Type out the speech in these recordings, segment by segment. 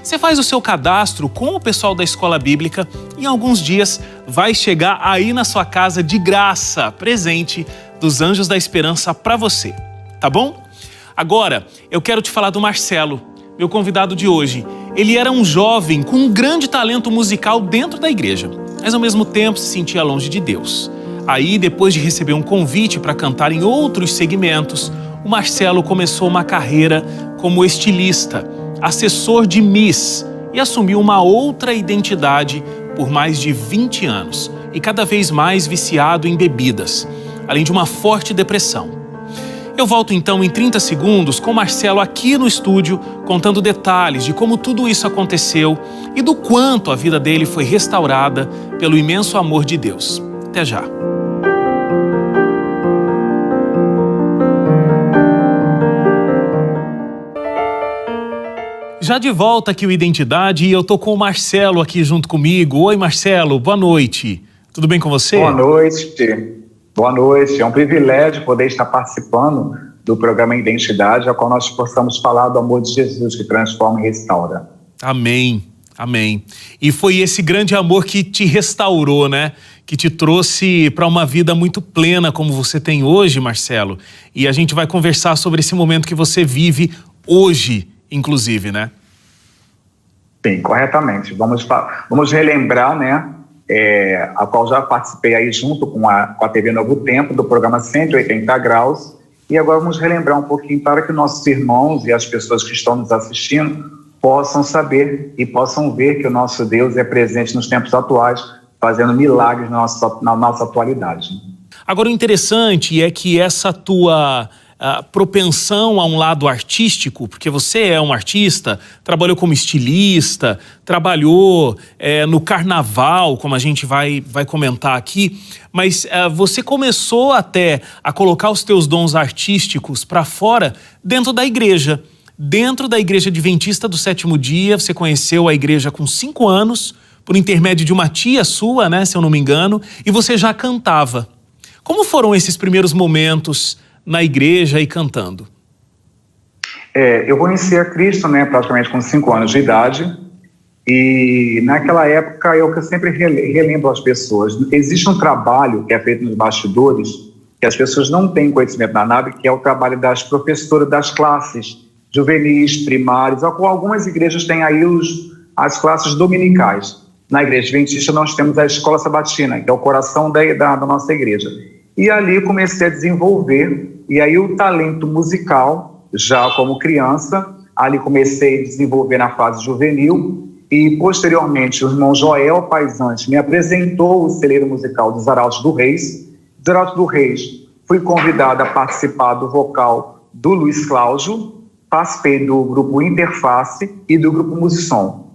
Você faz o seu cadastro com o pessoal da Escola Bíblica e em alguns dias vai chegar aí na sua casa de graça, presente dos Anjos da Esperança para você, tá bom? Agora, eu quero te falar do Marcelo, meu convidado de hoje. Ele era um jovem com um grande talento musical dentro da igreja, mas ao mesmo tempo se sentia longe de Deus. Aí, depois de receber um convite para cantar em outros segmentos, o Marcelo começou uma carreira como estilista, assessor de Miss e assumiu uma outra identidade por mais de 20 anos e cada vez mais viciado em bebidas, além de uma forte depressão. Eu volto então em 30 segundos com o Marcelo aqui no estúdio, contando detalhes de como tudo isso aconteceu e do quanto a vida dele foi restaurada pelo imenso amor de Deus. Até já. Já de volta aqui o Identidade e eu tô com o Marcelo aqui junto comigo. Oi, Marcelo, boa noite. Tudo bem com você? Boa noite. Boa noite. É um privilégio poder estar participando do programa Identidade, ao qual nós possamos falar do amor de Jesus que transforma e restaura. Amém, amém. E foi esse grande amor que te restaurou, né? Que te trouxe para uma vida muito plena como você tem hoje, Marcelo. E a gente vai conversar sobre esse momento que você vive hoje, inclusive, né? Sim, corretamente. Vamos relembrar, né? A qual já participei aí junto com a TV Novo Tempo, do programa 180 Graus. E agora vamos relembrar um pouquinho para que nossos irmãos e as pessoas que estão nos assistindo possam saber e possam ver que o nosso Deus é presente nos tempos atuais, fazendo milagres na nossa atualidade. Agora, o interessante é que essa tua propensão a um lado artístico, porque você é um artista, trabalhou como estilista, trabalhou no carnaval, como a gente vai comentar aqui, mas você começou até a colocar os teus dons artísticos para fora dentro da igreja. Dentro da Igreja Adventista do Sétimo Dia, você conheceu a igreja com 5 anos, por intermédio de uma tia sua, né, se eu não me engano, e você já cantava. Como foram esses primeiros momentos na igreja e cantando? Eu conheci a Cristo, né, praticamente com 5 anos de idade, e naquela época eu sempre relembro às pessoas, existe um trabalho que é feito nos bastidores, que as pessoas não têm conhecimento na nave, que é o trabalho das professoras das classes juvenis, primárias, algumas igrejas têm aí as classes dominicais. Na Igreja Adventista nós temos a Escola Sabatina, que é o coração da nossa igreja. E ali eu comecei a desenvolver, e aí o talento musical, já como criança, ali comecei a desenvolver na fase juvenil, e posteriormente o irmão Joel Paisante me apresentou o celeiro musical dos Arautos do Reis. Dos Arautos do Reis, fui convidado a participar do vocal do Luiz Cláudio, participei do grupo Interface e do grupo Musicom.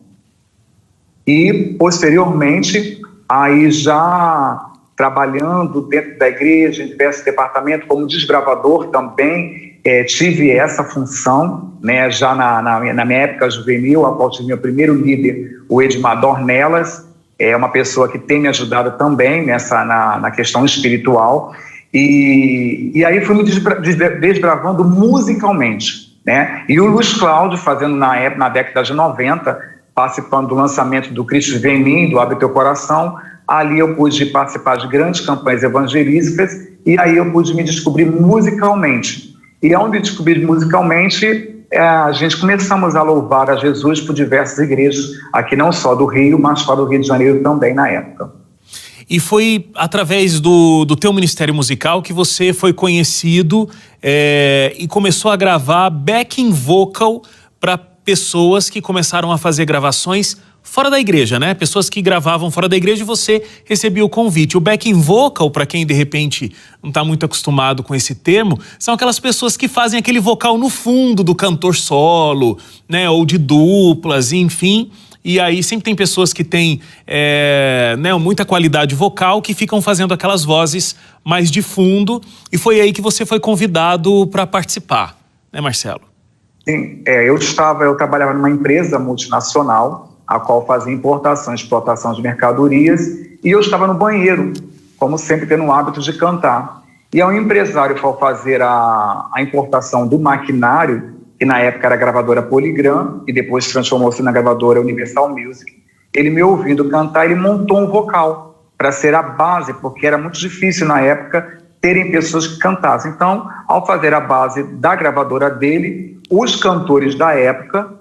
E posteriormente, aí já trabalhando dentro da igreja, em diversos departamentos, como desbravador também, tive essa função, né, já na minha época juvenil, a qual tive meu primeiro líder, o Edmar Dornelas, é uma pessoa que tem me ajudado também na questão espiritual, e aí fui me desbravando musicalmente, né? E o Luiz Cláudio fazendo na década de 90, participando do lançamento do Cristo Vem em Mim, do Abre Teu Coração. Ali eu pude participar de grandes campanhas evangelísticas e aí eu pude me descobrir musicalmente. E onde descobri musicalmente, a gente começamos a louvar a Jesus por diversas igrejas, aqui não só do Rio, mas fora do Rio de Janeiro também na época. E foi através do teu ministério musical que você foi conhecido e começou a gravar backing vocal para pessoas que começaram a fazer gravações fora da igreja, né? Pessoas que gravavam fora da igreja e você recebia o convite. O backing vocal, para quem de repente não está muito acostumado com esse termo, são aquelas pessoas que fazem aquele vocal no fundo do cantor solo, né? Ou de duplas, enfim. E aí sempre tem pessoas que têm muita qualidade vocal que ficam fazendo aquelas vozes mais de fundo. E foi aí que você foi convidado para participar, né, Marcelo? Sim, eu trabalhava numa empresa multinacional, a qual fazia importação e exportação de mercadorias, e eu estava no banheiro, como sempre tendo o hábito de cantar. E aí o empresário foi fazer a importação do maquinário, que na época era a gravadora Polygram, e depois transformou-se na gravadora Universal Music. Ele me ouvindo cantar, ele montou um vocal para ser a base, porque era muito difícil na época terem pessoas que cantassem. Então, ao fazer a base da gravadora dele, os cantores da época,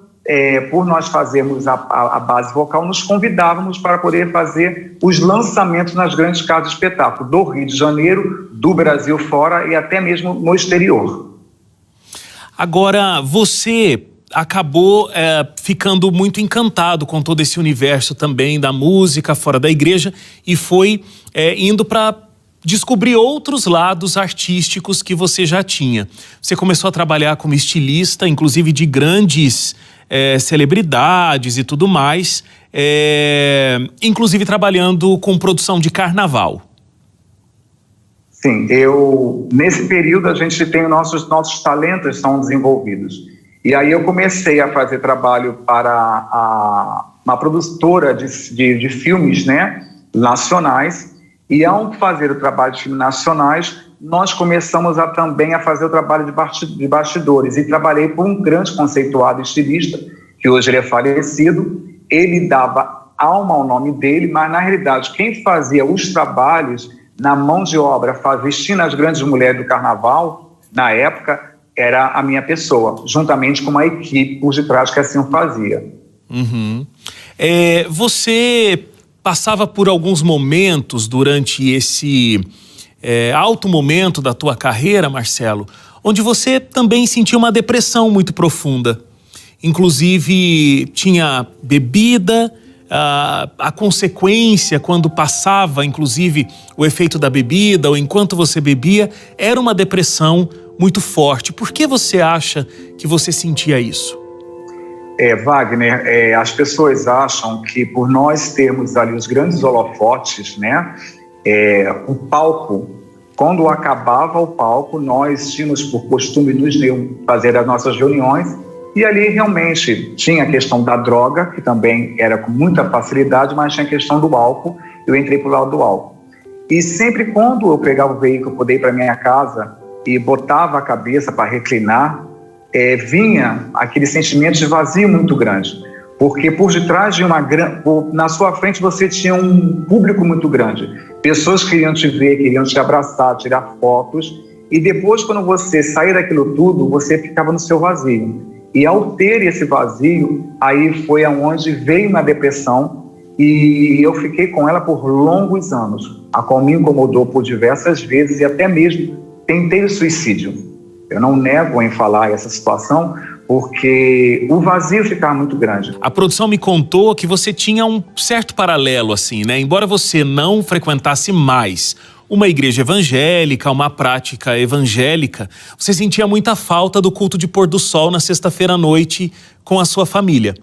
por nós fazermos a base vocal, nos convidávamos para poder fazer os lançamentos nas grandes casas de espetáculo do Rio de Janeiro, do Brasil fora e até mesmo no exterior. Agora, você acabou ficando muito encantado com todo esse universo também da música fora da igreja e foi indo para descobrir outros lados artísticos que você já tinha. Você começou a trabalhar como estilista, inclusive de grandes celebridades e tudo mais, inclusive trabalhando com produção de carnaval. Sim, nesse período a gente tem nossos talentos são desenvolvidos. E aí eu comecei a fazer trabalho para uma produtora de filmes, né, nacionais. E ao fazer o trabalho de filmes nacionais, nós começamos também a fazer o trabalho de bastidores. E trabalhei por um grande conceituado estilista, que hoje ele é falecido. Ele dava alma ao nome dele, mas na realidade quem fazia os trabalhos na mão de obra, vestindo as grandes mulheres do carnaval, na época, era a minha pessoa, juntamente com uma equipe por detrás que assim o fazia. Uhum. Você passava por alguns momentos durante esse alto momento da tua carreira, Marcelo, onde você também sentia uma depressão muito profunda. Inclusive, tinha bebida, a consequência, quando passava, inclusive, o efeito da bebida, ou enquanto você bebia, era uma depressão muito forte. Por que você acha que você sentia isso? Wagner, as pessoas acham que por nós termos ali os grandes holofotes, né, o palco, quando acabava o palco, nós tínhamos por costume nos fazer as nossas reuniões, e ali realmente tinha a questão da droga, que também era com muita facilidade, mas tinha a questão do álcool. Eu entrei para o lado do álcool. E sempre quando eu pegava o veículo, poder ir para minha casa e botava a cabeça para reclinar, vinha aquele sentimento de vazio muito grande, porque por detrás de na sua frente você tinha um público muito grande, pessoas que queriam te ver, queriam te abraçar, tirar fotos, e depois quando você saía daquilo tudo, você ficava no seu vazio, e ao ter esse vazio, aí foi aonde veio uma depressão, e eu fiquei com ela por longos anos, a qual me incomodou por diversas vezes, e até mesmo tentei o suicídio. Eu não nego em falar essa situação, porque o vazio ficava muito grande. A produção me contou que você tinha um certo paralelo, assim, né? Embora você não frequentasse mais uma igreja evangélica, uma prática evangélica, você sentia muita falta do culto de pôr do sol na sexta-feira à noite com a sua família.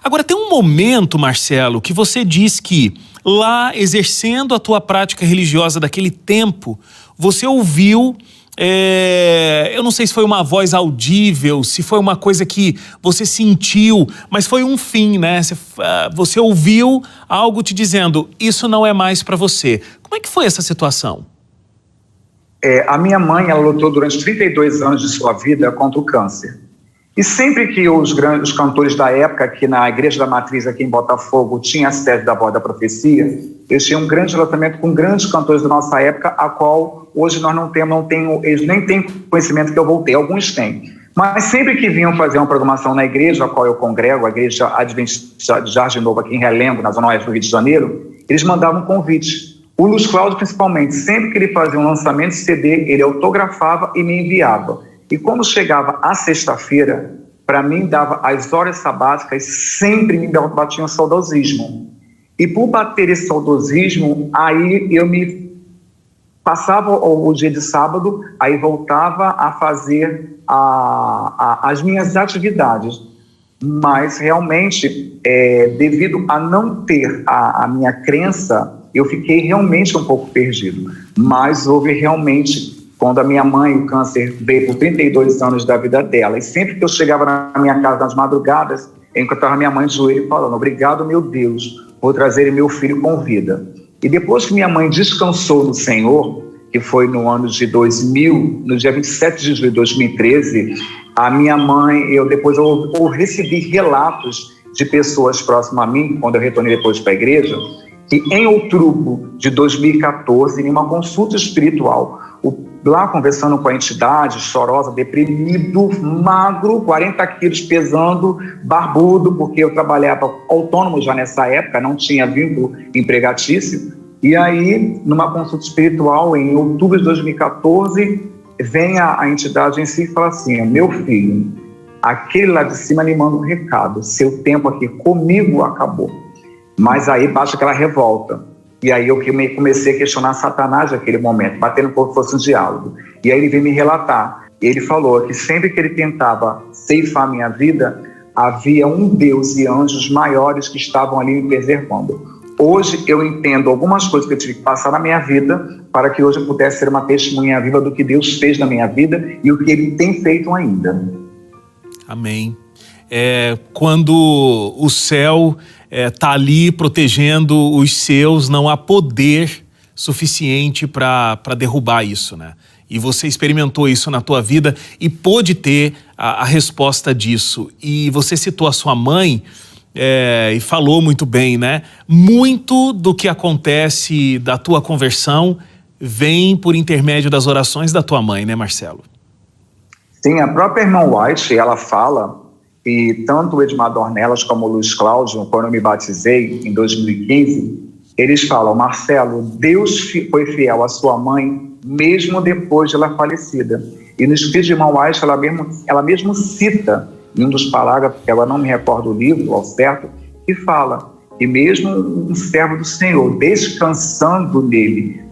Agora, tem um momento, Marcelo, que você diz que lá, exercendo a tua prática religiosa daquele tempo, você ouviu... eu não sei se foi uma voz audível, se foi uma coisa que você sentiu, mas foi um fim, né? Você ouviu algo te dizendo, isso não é mais para você. Como é que foi essa situação? A minha mãe, ela lutou durante 32 anos de sua vida contra o câncer. E sempre que os cantores da época, que na Igreja da Matriz aqui em Botafogo tinha a sede da Voz da Profecia, eles tinham um grande relacionamento com grandes cantores da nossa época, a qual hoje nós não temos, eles nem têm conhecimento que eu voltei, alguns têm. Mas sempre que vinham fazer uma programação na igreja a qual eu congrego, a Igreja Adventista de Jardim Novo aqui em Realengo, na Zona Oeste do Rio de Janeiro, eles mandavam convite. O Luiz Cláudio, principalmente, sempre que ele fazia um lançamento de CD, ele autografava e me enviava. E quando chegava a sexta-feira, para mim dava as horas sabáticas, sempre me batia um saudosismo. E por bater esse saudosismo, aí eu me passava o dia de sábado, aí voltava a fazer as minhas atividades. Mas realmente, devido a não ter a minha crença, eu fiquei realmente um pouco perdido. Mas houve realmente... Quando a minha mãe, o câncer, veio por 32 anos da vida dela, e sempre que eu chegava na minha casa nas madrugadas, eu encontrava minha mãe de joelho falando, obrigado, meu Deus, por trazer meu filho com vida. E depois que minha mãe descansou no Senhor, que foi no ano de 2000, no dia 27 de julho de 2013, A minha mãe, eu recebi relatos de pessoas próximas a mim, quando eu retornei depois para a igreja, que em outubro de 2014, em uma consulta espiritual, lá conversando com a entidade, chorosa, deprimido, magro, 40 quilos pesando, barbudo, porque eu trabalhava autônomo já nessa época, não tinha vínculo empregatício. E aí, numa consulta espiritual, em outubro de 2014, vem a entidade em si e fala assim: meu filho, aquele lá de cima lhe manda um recado, seu tempo aqui comigo acabou. Mas aí baixa aquela revolta. E aí eu comecei a questionar Satanás naquele momento, batendo como se fosse um diálogo. E aí ele veio me relatar. Ele falou que sempre que ele tentava ceifar minha vida, havia um Deus e anjos maiores que estavam ali me preservando. Hoje eu entendo algumas coisas que eu tive que passar na minha vida para que hoje eu pudesse ser uma testemunha viva do que Deus fez na minha vida e o que Ele tem feito ainda. Amém. Quando o céu está ali protegendo os seus, não há poder suficiente para derrubar isso, né? E você experimentou isso na tua vida e pôde ter a resposta disso. E você citou a sua mãe e falou muito bem, né? Muito do que acontece da tua conversão vem por intermédio das orações da tua mãe, né, Marcelo? Sim, a própria irmã White, ela fala, e tanto o Edmar Dornelas como o Luiz Cláudio, quando eu me batizei em 2015, eles falam: Marcelo, Deus foi fiel à sua mãe mesmo depois de ela falecida. E no escrito de irmã White, ela mesmo cita em um dos parágrafos, que agora não me recordo o livro ao certo, que fala que mesmo um servo do Senhor, descansando nele,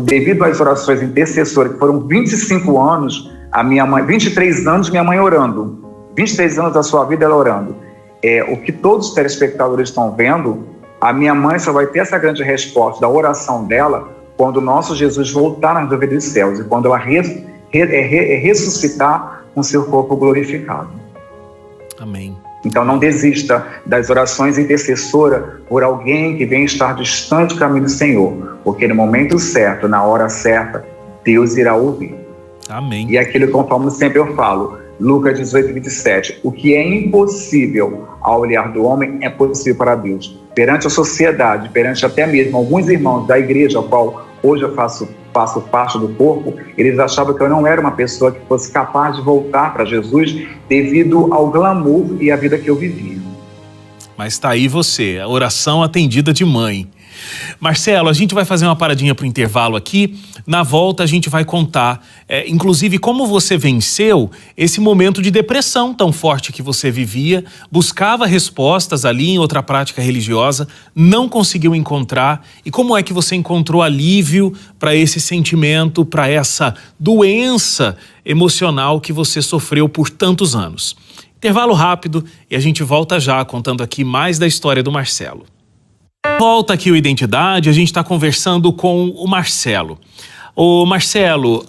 devido às orações intercessoras, que foram 25 anos, a minha mãe, 23 anos minha mãe orando, 23 anos da sua vida ela orando. O que todos os telespectadores estão vendo, a minha mãe só vai ter essa grande resposta da oração dela quando o nosso Jesus voltar nas nuvens dos céus e quando ela ressuscitar com seu corpo glorificado. Amém. Então não desista das orações intercessoras por alguém que vem estar distante do caminho do Senhor, porque no momento certo, na hora certa, Deus irá ouvir. Amém. E aquilo, conforme sempre eu falo, Lucas 18, 27, o que é impossível ao olhar do homem é possível para Deus. Perante a sociedade, perante até mesmo alguns irmãos da igreja, ao qual hoje eu faço parte do corpo, eles achavam que eu não era uma pessoa que fosse capaz de voltar para Jesus devido ao glamour e à vida que eu vivia. Mas está aí você, a oração atendida de mãe. Marcelo, a gente vai fazer uma paradinha para o intervalo aqui. Na volta a gente vai contar, inclusive, como você venceu esse momento de depressão tão forte que você vivia, buscava respostas ali em outra prática religiosa, não conseguiu encontrar, e como é que você encontrou alívio para esse sentimento, para essa doença emocional que você sofreu por tantos anos. Intervalo rápido e a gente volta já contando aqui mais da história do Marcelo. Volta aqui o Identidade, a gente está conversando com o Marcelo. Ô Marcelo,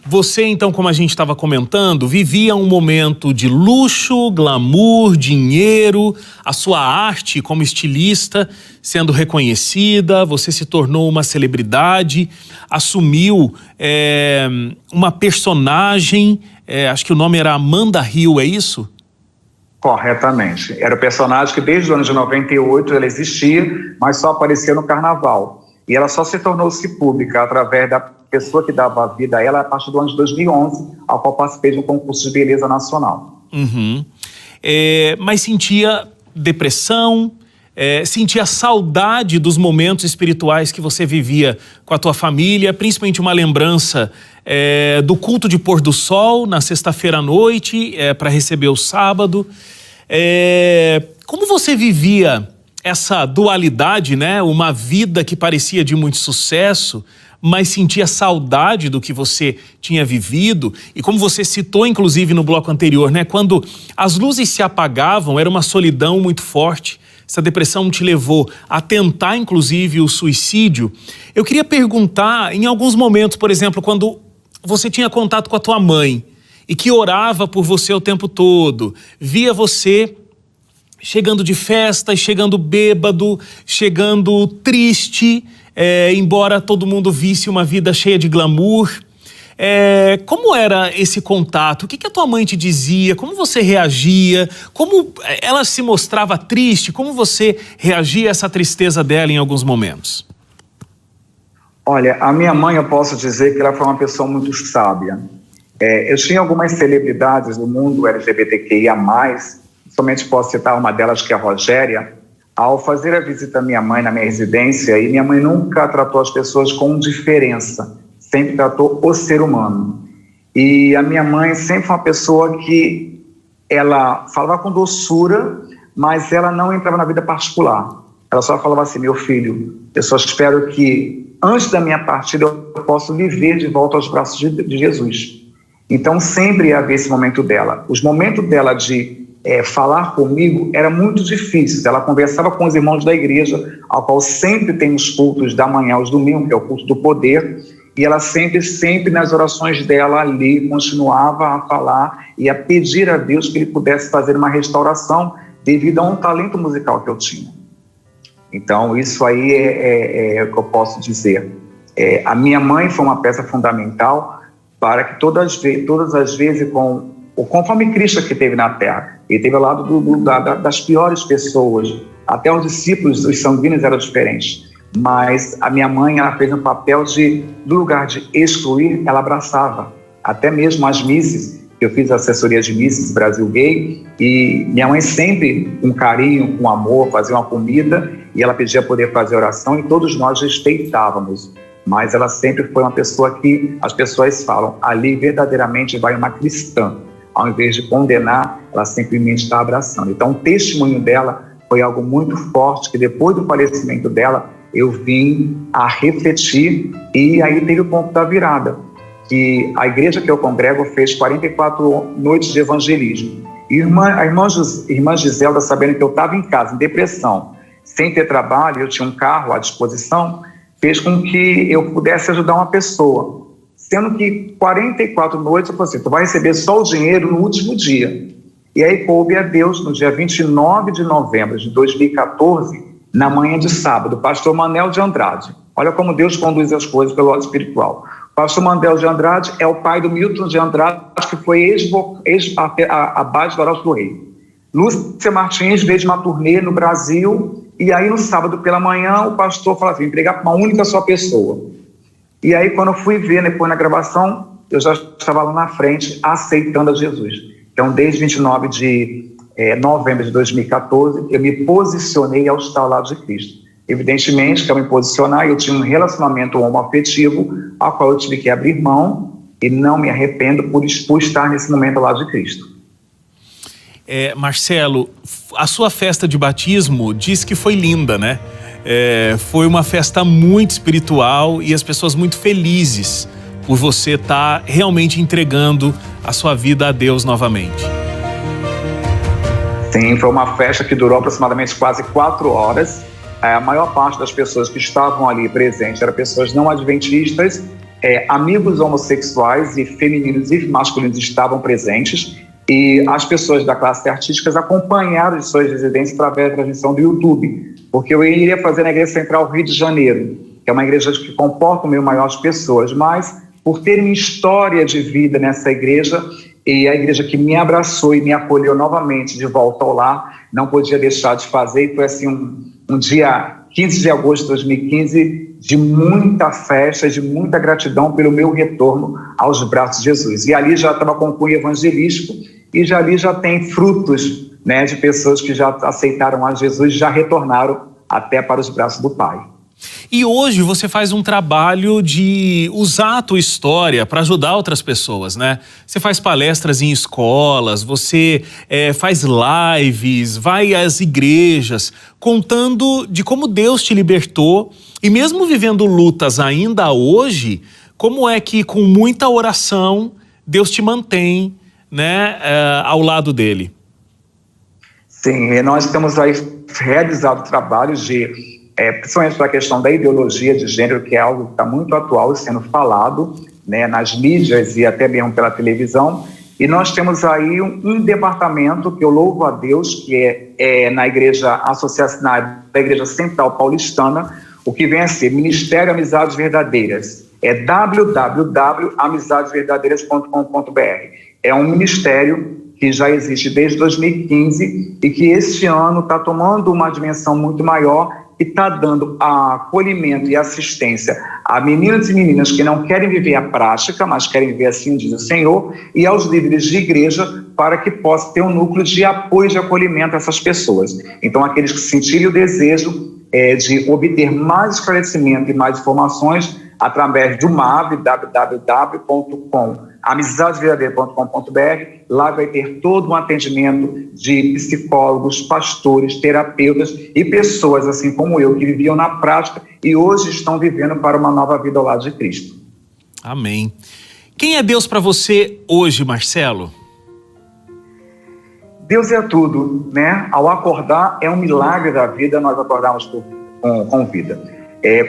você então, como a gente estava comentando, vivia um momento de luxo, glamour, dinheiro, a sua arte como estilista sendo reconhecida, você se tornou uma celebridade, assumiu uma personagem, acho que o nome era Amanda Hill, é isso? Corretamente. Era o personagem que desde o ano de 98 ela existia, mas só aparecia no carnaval. E ela só se tornou-se pública através da pessoa que dava vida a ela a partir do ano de 2011, ao qual participei de um concurso de beleza nacional. Uhum. Mas sentia depressão, sentia saudade dos momentos espirituais que você vivia com a tua família, principalmente uma lembrança do culto de pôr do sol na sexta-feira à noite, para receber o sábado. Como você vivia essa dualidade, né? Uma vida que parecia de muito sucesso, mas sentia saudade do que você tinha vivido, e como você citou inclusive no bloco anterior, né? Quando as luzes se apagavam, era uma solidão muito forte. Essa depressão te levou a tentar inclusive o suicídio. Eu queria perguntar, em alguns momentos, por exemplo, quando você tinha contato com a tua mãe e que orava por você o tempo todo, via você chegando de festa, chegando bêbado, chegando triste, embora todo mundo visse uma vida cheia de glamour. Como era esse contato? O que a tua mãe te dizia? Como você reagia? Como ela se mostrava triste? Como você reagia a essa tristeza dela em alguns momentos? Olha, a minha mãe, eu posso dizer que ela foi uma pessoa muito sábia. Eu tinha algumas celebridades do mundo LGBTQIA+, somente posso citar uma delas, que é a Rogéria. Ao fazer a visita à minha mãe na minha residência, e minha mãe nunca tratou as pessoas com diferença, sempre tratou o ser humano. E a minha mãe sempre foi uma pessoa que ela falava com doçura, mas ela não entrava na vida particular. Ela só falava assim: meu filho, eu só espero que antes da minha partida eu possa viver de volta aos braços de Jesus. Então sempre ia haver esse momento dela. Os momentos dela de falar comigo era muito difícil. Ela conversava com os irmãos da igreja, ao qual sempre tem os cultos da manhã, os domingos, que é o culto do poder, e ela sempre nas orações dela ali continuava a falar e a pedir a Deus que ele pudesse fazer uma restauração devido a um talento musical que eu tinha. Então isso aí é o que eu posso dizer. A minha mãe foi uma peça fundamental para que todas as vezes, conforme Cristo que teve na terra, ele teve ao lado das piores pessoas, até os discípulos, os sanguíneos eram diferentes, mas a minha mãe, ela fez um papel no lugar de excluir, ela abraçava, até mesmo as misses. Eu fiz assessoria de misses Brasil Gay, e minha mãe sempre, com carinho, com amor, fazia uma comida, e ela pedia poder fazer oração, e todos nós respeitávamos. Mas ela sempre foi uma pessoa que as pessoas falam, ali verdadeiramente vai uma cristã. Ao invés de condenar, ela simplesmente está abraçando. Então, o testemunho dela foi algo muito forte, que depois do falecimento dela, eu vim a refletir, e aí teve o ponto da virada, que a igreja que eu congrego fez 44 noites de evangelismo. E a irmã Giselda, sabendo que eu estava em casa, em depressão, sem ter trabalho, eu tinha um carro à disposição, fez com que eu pudesse ajudar uma pessoa. Sendo que 44 noites, eu falei assim: tu vai receber só o dinheiro no último dia. E aí coube a Deus, no dia 29 de novembro de 2014, na manhã de sábado, o pastor Manel de Andrade. Olha como Deus conduz as coisas pelo lado espiritual. O pastor Manel de Andrade é o pai do Milton de Andrade, que foi abade do Arauto do Rei. Lúcia Martins veio de uma turnê no Brasil, e aí no sábado pela manhã o pastor falou assim: pregar para uma única só pessoa. E aí quando eu fui ver depois na gravação, eu já estava lá na frente aceitando a Jesus. Então desde 29 de novembro de 2014, eu me posicionei ao estar ao lado de Cristo. Evidentemente que ao me posicionar, eu tinha um relacionamento homoafetivo, ao qual eu tive que abrir mão, e não me arrependo por estar nesse momento ao lado de Cristo. Marcelo, a sua festa de batismo diz que foi linda, né? Foi uma festa muito espiritual e as pessoas muito felizes por você estar realmente entregando a sua vida a Deus novamente. Sim, foi uma festa que durou aproximadamente quase 4 horas. A maior parte das pessoas que estavam ali presentes eram pessoas não adventistas, amigos homossexuais e femininos e masculinos estavam presentes, e as pessoas da classe artística acompanharam de suas residências através da transmissão do YouTube, porque eu iria fazer na Igreja Central Rio de Janeiro, que é uma igreja que comporta 1.000 maiores pessoas, mas por ter minha história de vida nessa igreja, e a igreja que me abraçou e me acolheu novamente de volta ao lar, não podia deixar de fazer, e foi assim um dia 15 de agosto de 2015, de muita festa, de muita gratidão pelo meu retorno aos braços de Jesus. E ali já estava com cunho evangelístico, e ali já tem frutos, né, de pessoas que já aceitaram a Jesus e já retornaram até para os braços do Pai. E hoje você faz um trabalho de usar a tua história para ajudar outras pessoas, né? Você faz palestras em escolas, você faz lives, vai às igrejas, contando de como Deus te libertou, e mesmo vivendo lutas ainda hoje, como é que com muita oração Deus te mantém, né, ao lado dele. Sim, nós temos aí realizado trabalhos principalmente para a questão da ideologia de gênero, que é algo que está muito atual sendo falado, né, nas mídias e até mesmo pela televisão. E nós temos aí um departamento que eu louvo a Deus, que é na Igreja da Igreja Central Paulistana, o que vem a ser Ministério Amizades Verdadeiras. É www.amizadesverdadeiras.com.br. É um ministério que já existe desde 2015 e que este ano está tomando uma dimensão muito maior e está dando acolhimento e assistência a meninos e meninas que não querem viver a prática, mas querem viver assim, diz o Senhor, e aos líderes de igreja para que possa ter um núcleo de apoio e de acolhimento a essas pessoas. Então, aqueles que sentirem o desejo de obter mais esclarecimento e mais informações através do MAV, www.amizadesverdadeiras.com.br. Lá vai ter todo um atendimento de psicólogos, pastores, terapeutas e pessoas assim como eu, que viviam na prática e hoje estão vivendo para uma nova vida ao lado de Cristo. Amém. Quem é Deus para você hoje, Marcelo? Deus é tudo, né? Ao acordar, é um milagre da vida nós acordarmos com vida.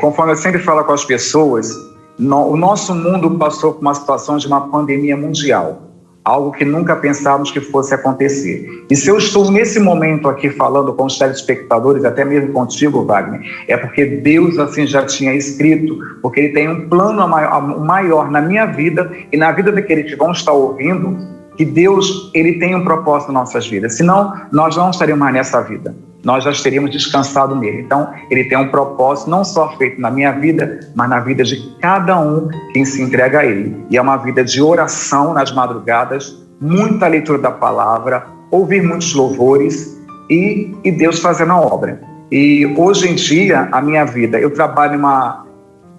Conforme eu sempre falo com as pessoas, o nosso mundo passou por uma situação de uma pandemia mundial, algo que nunca pensávamos que fosse acontecer. E se eu estou nesse momento aqui falando com os telespectadores, até mesmo contigo, Wagner, é porque Deus assim já tinha escrito, porque Ele tem um plano maior na minha vida e na vida daqueles que vão estar ouvindo, que Deus, Ele tem um propósito nas nossas vidas. Senão, nós não estaríamos mais nessa vida. Nós já teríamos descansado nele. Então, Ele tem um propósito não só feito na minha vida, mas na vida de cada um quem se entrega a Ele. E é uma vida de oração nas madrugadas, muita leitura da palavra, ouvir muitos louvores e Deus fazendo a obra. E hoje em dia, a minha vida, eu trabalho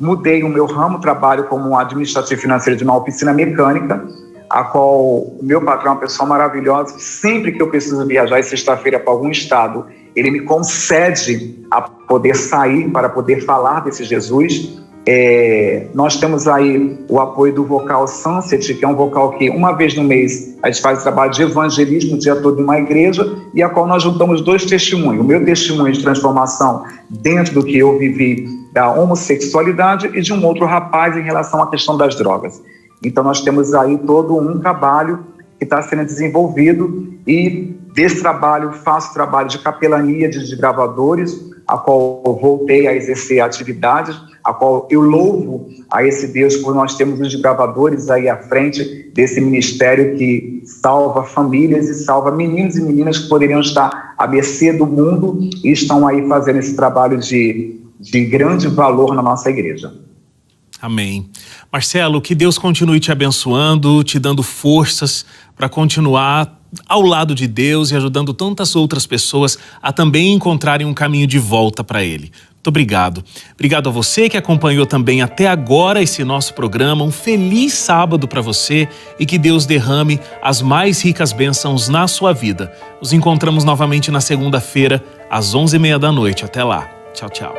mudei o meu ramo, trabalho como administrativo financeiro de uma oficina mecânica, a qual o meu patrão é uma pessoa maravilhosa. Sempre que eu preciso viajar sexta-feira para algum estado, ele me concede a poder sair para poder falar desse Jesus. Nós temos aí o apoio do Vocal Sunset, que é um vocal que uma vez no mês a gente faz trabalho de evangelismo o dia todo em uma igreja, e a qual nós juntamos 2 testemunhos. O meu testemunho de transformação dentro do que eu vivi da homossexualidade e de um outro rapaz em relação à questão das drogas. Então, nós temos aí todo um trabalho que está sendo desenvolvido e desse trabalho faço trabalho de capelania de gravadores, a qual eu voltei a exercer atividades, a qual eu louvo a esse Deus por nós termos os gravadores aí à frente desse ministério que salva famílias e salva meninos e meninas que poderiam estar à mercê do mundo e estão aí fazendo esse trabalho de grande valor na nossa igreja. Amém. Marcelo, que Deus continue te abençoando, te dando forças para continuar ao lado de Deus e ajudando tantas outras pessoas a também encontrarem um caminho de volta para Ele. Muito obrigado. Obrigado a você que acompanhou também até agora esse nosso programa. Um feliz sábado para você e que Deus derrame as mais ricas bênçãos na sua vida. Nos encontramos novamente na segunda-feira, às 11h30 da noite. Até lá. Tchau, tchau.